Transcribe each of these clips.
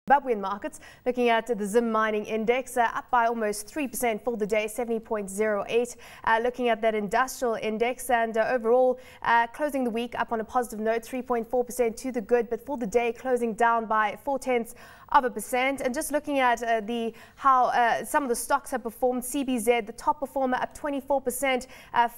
Zimbabwean markets, looking at the Zim mining index, up by almost 3% for the day, 70.08. Looking at that industrial index, and overall closing the week up on a positive note, 3.4% to the good, but for the day closing down by 0.4%. And just looking at how some of the stocks have performed, CBZ, the top performer, up 24%,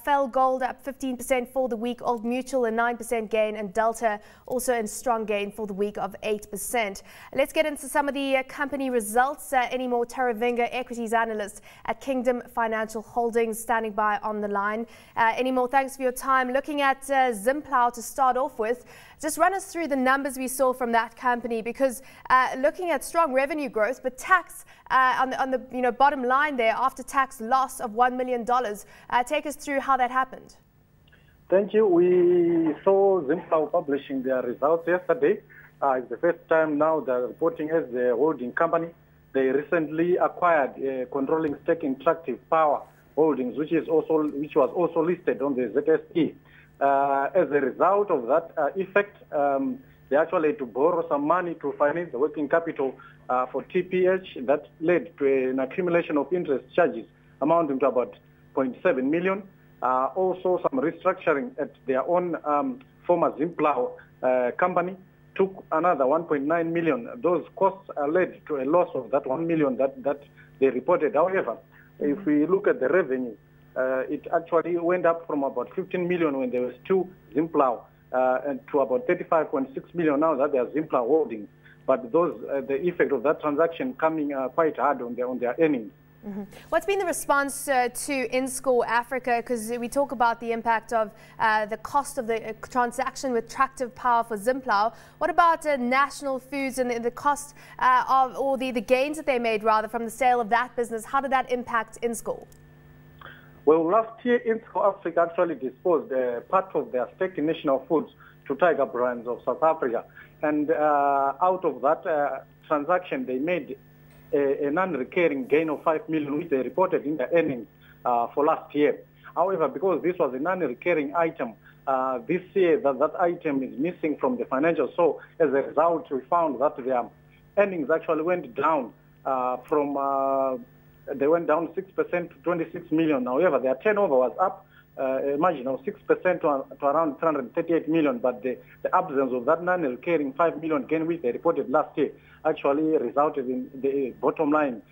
Fell Gold up 15% for the week, Old Mutual a 9% gain, and Delta also in strong gain for the week of 8%. Let's get into some of the company results. Anymore Taruvinga, Equities Analyst at Kingdom Financial Holdings, standing by on the line. Anymore, thanks for your time. Looking at Zimplow to start off with, just run us through the numbers we saw from that company, because looking at strong revenue growth, but tax on the bottom line there, after tax loss of $1 million. Take us through how that happened. Thank you. We saw Zimplow publishing their results yesterday. It's the first time now they're reporting as the holding company. They recently acquired a controlling stake in Tractive Power Holdings, which was also listed on the ZSE. As a result of that effect, they actually had to borrow some money to finance the working capital for TPH. That led to an accumulation of interest charges amounting to about 0.7 million. Also some restructuring at their own former Zimplow company took another 1.9 million. Those costs led to a loss of that 1 million that they reported. However, if we look at the revenue, it actually went up from about 15 million when there was two Zimplow and to about 35.6 million now that they are Zimplow Holdings. But the effect of that transaction coming quite hard on their earnings. Mm-hmm. What's been the response to InScore Africa? Because we talk about the impact of the cost of the transaction with Tractive Power for Zimplow. What about National Foods and the cost or the gains that they made rather from the sale of that business? How did that impact InScore? Well, last year InScore Africa actually disposed part of their stake in National Foods to Tiger Brands of South Africa, and out of that transaction they made a non-recurring gain of 5 million, which they reported in the earnings for last year. However, because this was a non-recurring item, this year that item is missing from the financials. So as a result, we found that their earnings actually went down they went down 6% to 26 million. However, their turnover was up a margin of 6% to around 338 million, but the absence of that non-recurring 5 million gain, which they reported last year, actually resulted in the bottom line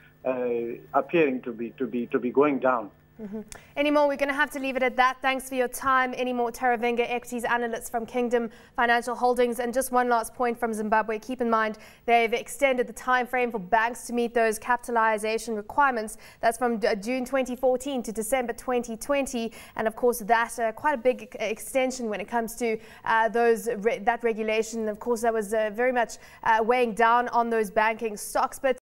appearing to be going down. Mm-hmm. Anymore, we're going to have to leave it at that. Thanks for your time. Anymore Taruvinga, Equities Analyst from Kingdom Financial Holdings. And just one last point from Zimbabwe. Keep in mind, they've extended the time frame for banks to meet those capitalization requirements. That's from June 2014 to December 2020. And of course, that's quite a big extension when it comes to that regulation. Of course, that was very much weighing down on those banking stocks. But